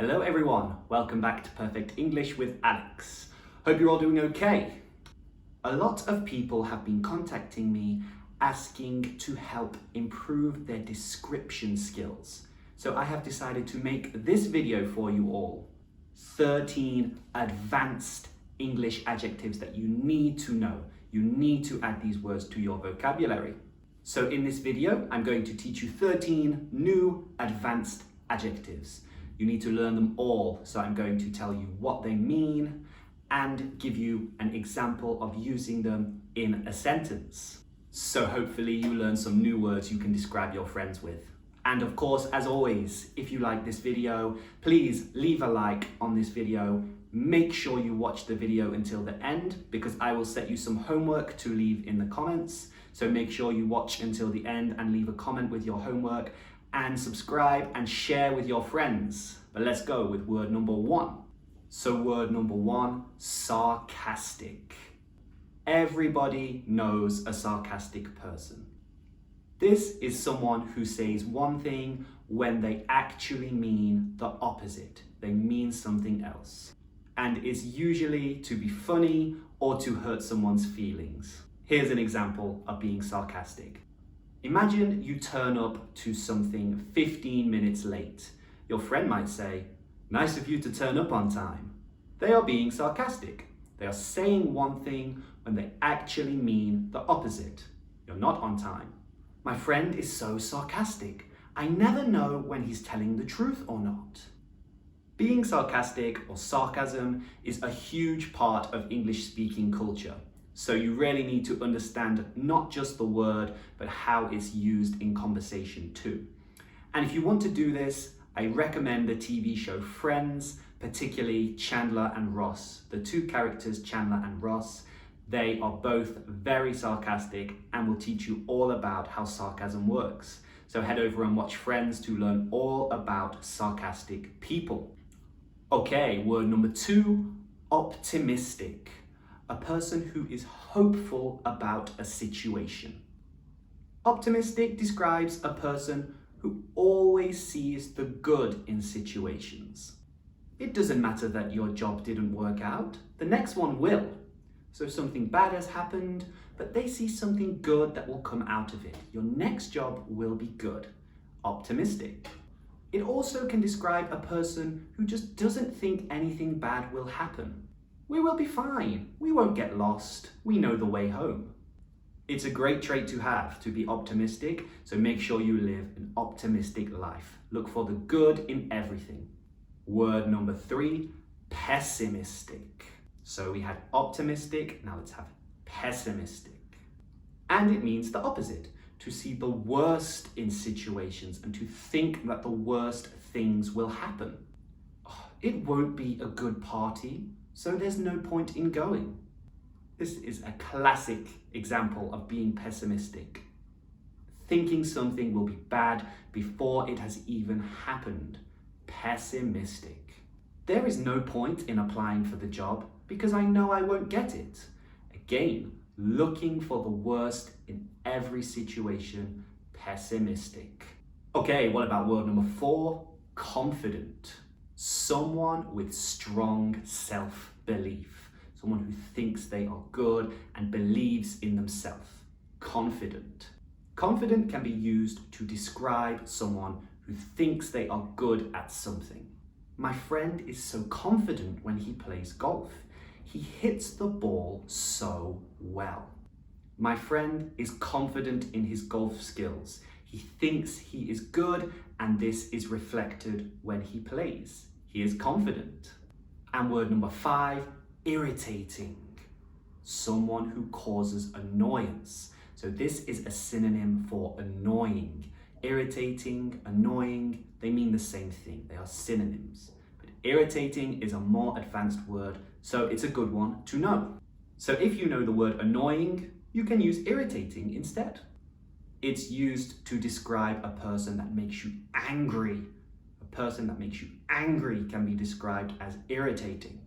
Hello everyone, welcome back to Perfect English with Alex. Hope you're all doing okay. A lot of people have been contacting me asking to help improve their description skills. So I have decided to make this video for you all. 13 advanced English adjectives that you need to know. You need to add these words to your vocabulary. So in this video, I'm going to teach you 13 new advanced adjectives. You need to learn them all, so I'm going to tell you what they mean and give you an example of using them in a sentence. So hopefully you learn some new words you can describe your friends with. And of course, as always, if you like this video, please leave a like on this video. Make sure you watch the video until the end because I will set you some homework to leave in the comments. So make sure you watch until the end and leave a comment with your homework and subscribe and share with your friends. But let's go with word number one. So word number one, sarcastic. Everybody knows a sarcastic person. This is someone who says one thing when they actually mean the opposite. They mean something else. And is usually to be funny or to hurt someone's feelings. Here's an example of being sarcastic. Imagine you turn up to something 15 minutes late. Your friend might say, "Nice of you to turn up on time." They are being sarcastic. They are saying one thing when they actually mean the opposite. You're not on time. My friend is so sarcastic. I never know when he's telling the truth or not. Being sarcastic or sarcasm is a huge part of English speaking culture. So you really need to understand not just the word, but how it's used in conversation too. And if you want to do this, I recommend the TV show Friends, particularly Chandler and Ross. The two characters, Chandler and Ross, they are both very sarcastic and will teach you all about how sarcasm works. So head over and watch Friends to learn all about sarcastic people. Okay, word number two, optimistic. A person who is hopeful about a situation. Optimistic describes a person who always sees the good in situations. It doesn't matter that your job didn't work out, the next one will. So something bad has happened, but they see something good that will come out of it. Your next job will be good. Optimistic. It also can describe a person who just doesn't think anything bad will happen. We will be fine. We won't get lost. We know the way home. It's a great trait to have, to be optimistic, so make sure you live an optimistic life. Look for the good in everything. Word number three, pessimistic. So we had optimistic, now let's have pessimistic. And it means the opposite, to see the worst in situations and to think that the worst things will happen. It won't be a good party, so there's no point in going. This is a classic example of being pessimistic. Thinking something will be bad before it has even happened. Pessimistic. There is no point in applying for the job because I know I won't get it. Again, looking for the worst in every situation. Pessimistic. Okay, what about word number four? Confident. Someone with strong self-belief. Someone who thinks they are good and believes in themselves. Confident. Confident can be used to describe someone who thinks they are good at something. My friend is so confident when he plays golf. He hits the ball so well. My friend is confident in his golf skills. He thinks he is good and this is reflected when he plays. He is confident. And word number five, irritating. Someone who causes annoyance. So this is a synonym for annoying. Irritating, annoying, they mean the same thing. They are synonyms. But irritating is a more advanced word, so it's a good one to know. So if you know the word annoying, you can use irritating instead. It's used to describe a person that makes you angry. A person that makes you angry can be described as irritating.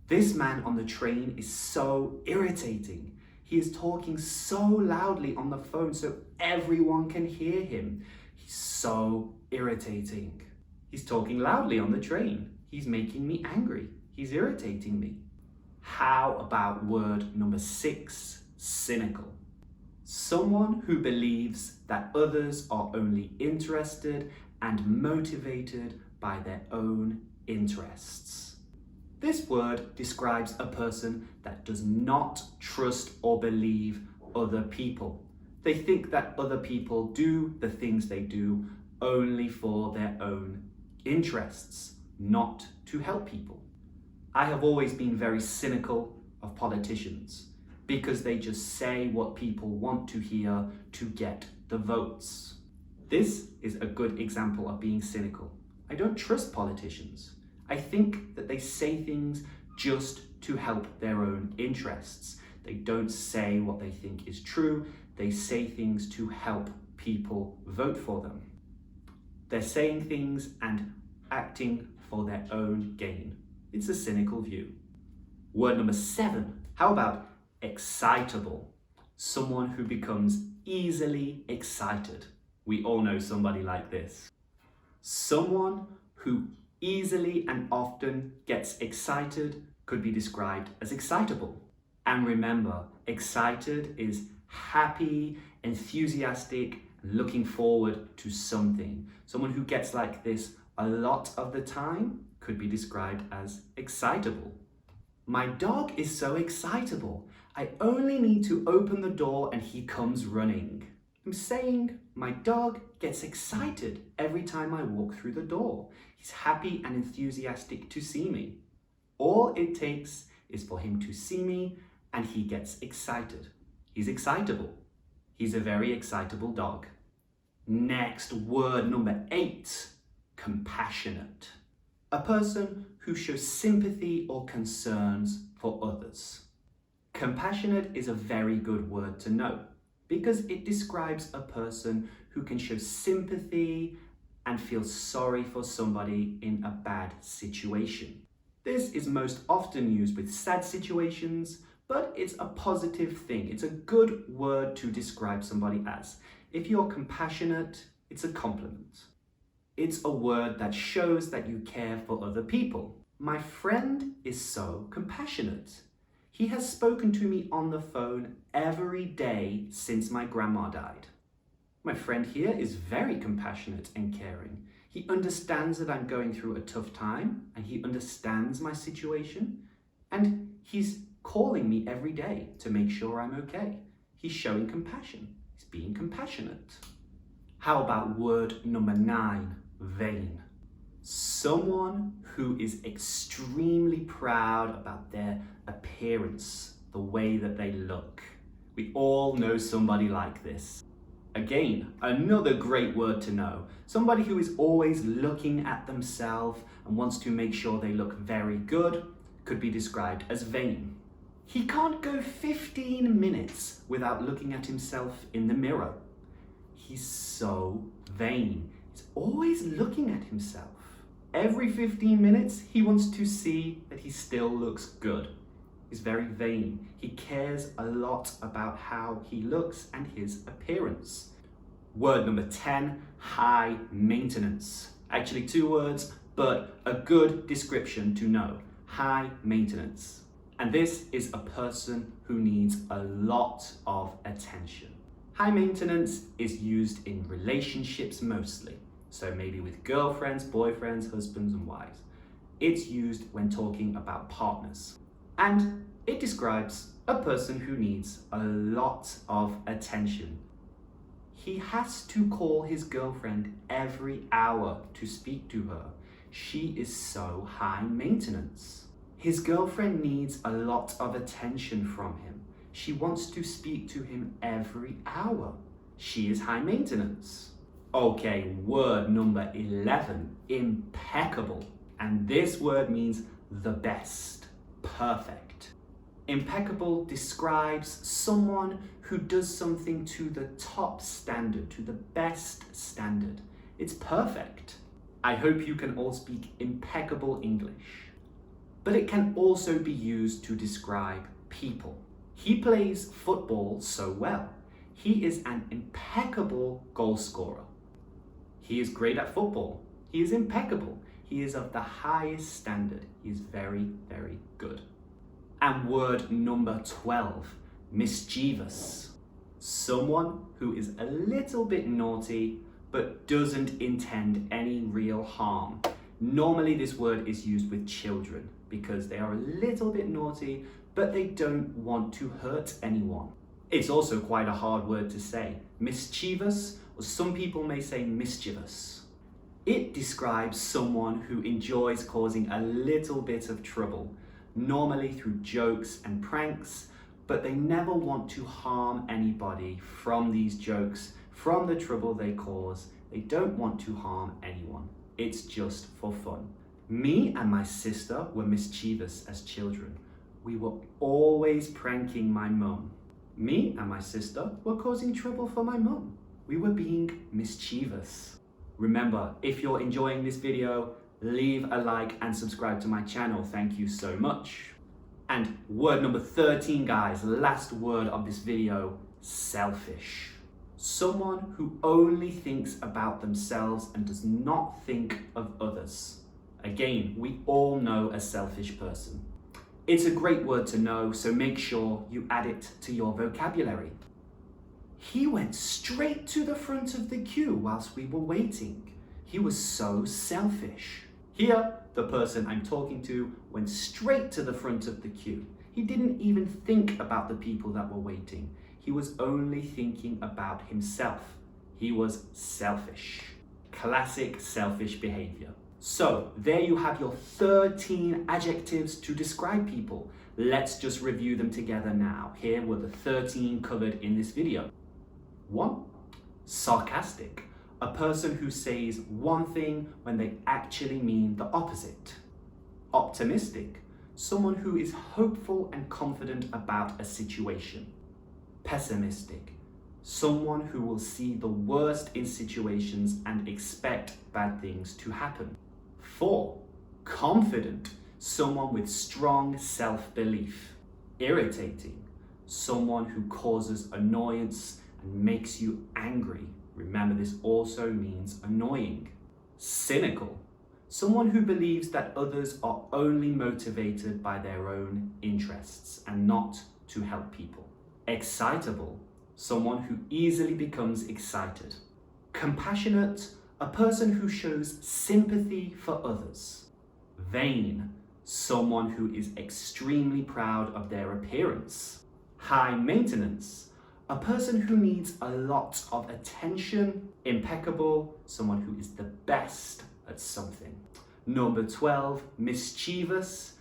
This man on the train is so irritating. He is talking so loudly on the phone so everyone can hear him. He's so irritating. He's talking loudly on the train. He's making me angry. He's irritating me. How about word number 6, cynical? Someone who believes that others are only interested and motivated by their own interests. This word describes a person that does not trust or believe other people. They think that other people do the things they do only for their own interests, not to help people. I have always been very cynical of politicians because they just say what people want to hear to get the votes. This is a good example of being cynical. I don't trust politicians. I think that they say things just to help their own interests. They don't say what they think is true. They say things to help people vote for them. They're saying things and acting for their own gain. It's a cynical view. Word number 7. How about excitable? Someone who becomes easily excited. We all know somebody like this. Someone who easily and often gets excited could be described as excitable. And remember, excited is happy, enthusiastic, looking forward to something. Someone who gets like this a lot of the time could be described as excitable. My dog is so excitable. I only need to open the door and he comes running. I'm saying my dog gets excited every time I walk through the door. He's happy and enthusiastic to see me. All it takes is for him to see me and he gets excited. He's excitable. He's a very excitable dog. Next, word number 8, compassionate. A person who shows sympathy or concerns for others. Compassionate is a very good word to know because it describes a person who can show sympathy and feel sorry for somebody in a bad situation. This is most often used with sad situations, but it's a positive thing. It's a good word to describe somebody as. If you're compassionate, it's a compliment. It's a word that shows that you care for other people. My friend is so compassionate. He has spoken to me on the phone every day since my grandma died. My friend here is very compassionate and caring. He understands that I'm going through a tough time and he understands my situation and he's calling me every day to make sure I'm okay. He's showing compassion. He's being compassionate. How about word number 9, vain? Someone who is extremely proud about their appearance, the way that they look. We all know somebody like this. Again, another great word to know. Somebody who is always looking at themselves and wants to make sure they look very good could be described as vain. He can't go 15 minutes without looking at himself in the mirror. He's so vain. He's always looking at himself. Every 15 minutes, he wants to see that he still looks good. He's very vain. He cares a lot about how he looks and his appearance. Word number 10, high maintenance. Actually 2 words, but a good description to know. High maintenance. And this is a person who needs a lot of attention. High maintenance is used in relationships mostly. So maybe with girlfriends, boyfriends, husbands and wives. It's used when talking about partners. And it describes a person who needs a lot of attention. He has to call his girlfriend every hour to speak to her. She is so high maintenance. His girlfriend needs a lot of attention from him. She wants to speak to him every hour. She is high maintenance. Okay, word number 11, impeccable. And this word means the best, perfect. Impeccable describes someone who does something to the top standard, to the best standard. It's perfect. I hope you can all speak impeccable English. But it can also be used to describe people. He plays football so well. He is an impeccable goal scorer. He is great at football. He is impeccable. He is of the highest standard. He is very, very good. And word number 12, mischievous. Someone who is a little bit naughty but doesn't intend any real harm. Normally this word is used with children because they are a little bit naughty but they don't want to hurt anyone. It's also quite a hard word to say. Mischievous, or some people may say mischievous. It describes someone who enjoys causing a little bit of trouble, normally through jokes and pranks, but they never want to harm anybody from these jokes, from the trouble they cause. They don't want to harm anyone. It's just for fun. Me and my sister were mischievous as children. We were always pranking my mum. Me and my sister were causing trouble for my mum. We were being mischievous. Remember, if you're enjoying this video, leave a like and subscribe to my channel. Thank you so much. And word number 13, guys, last word of this video, selfish. Someone who only thinks about themselves and does not think of others. Again, we all know a selfish person. It's a great word to know, so make sure you add it to your vocabulary. He went straight to the front of the queue whilst we were waiting. He was so selfish. Here, the person I'm talking to went straight to the front of the queue. He didn't even think about the people that were waiting. He was only thinking about himself. He was selfish. Classic selfish behavior. So there you have your 13 adjectives to describe people. Let's just review them together now. Here were the 13 covered in this video. 1. Sarcastic. A person who says one thing when they actually mean the opposite. Optimistic. Someone who is hopeful and confident about a situation. Pessimistic. Someone who will see the worst in situations and expect bad things to happen. 4. Confident. Someone with strong self-belief. Irritating. Someone who causes annoyance and makes you angry. Remember, this also means annoying. Cynical. Someone who believes that others are only motivated by their own interests and not to help people. Excitable. Someone who easily becomes excited. Compassionate. A person who shows sympathy for others. Vain. Someone who is extremely proud of their appearance. High maintenance. A person who needs a lot of attention. Impeccable. Someone who is the best at something. Number 12, mischievous.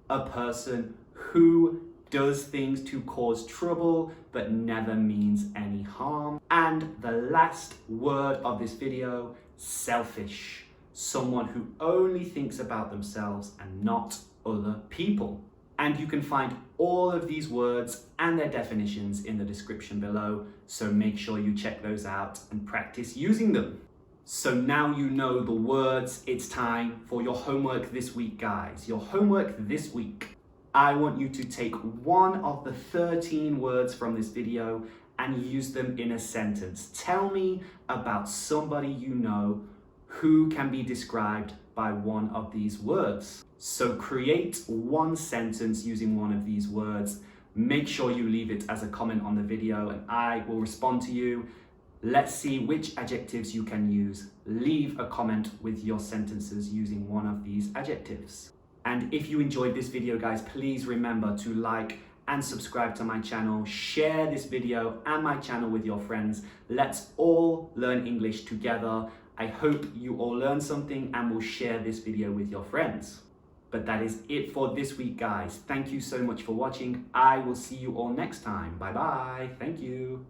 A person who does things to cause trouble but never means any harm. And the last word of this video, selfish. Someone who only thinks about themselves and not other people. And you can find all of these words and their definitions in the description below, so make sure you check those out and practice using them. So now you know the words, it's time for your homework this week, guys. Your homework this week. I want you to take one of the 13 words from this video and use them in a sentence. Tell me about somebody you know who can be described by one of these words. So create one sentence using one of these words. Make sure you leave it as a comment on the video and I will respond to you. Let's see which adjectives you can use. Leave a comment with your sentences using one of these adjectives. And if you enjoyed this video, guys, please remember to like and subscribe to my channel. Share this video and my channel with your friends. Let's all learn English together. I hope you all learned something and will share this video with your friends. But that is it for this week, guys. Thank you so much for watching. I will see you all next time. Bye bye. Thank you.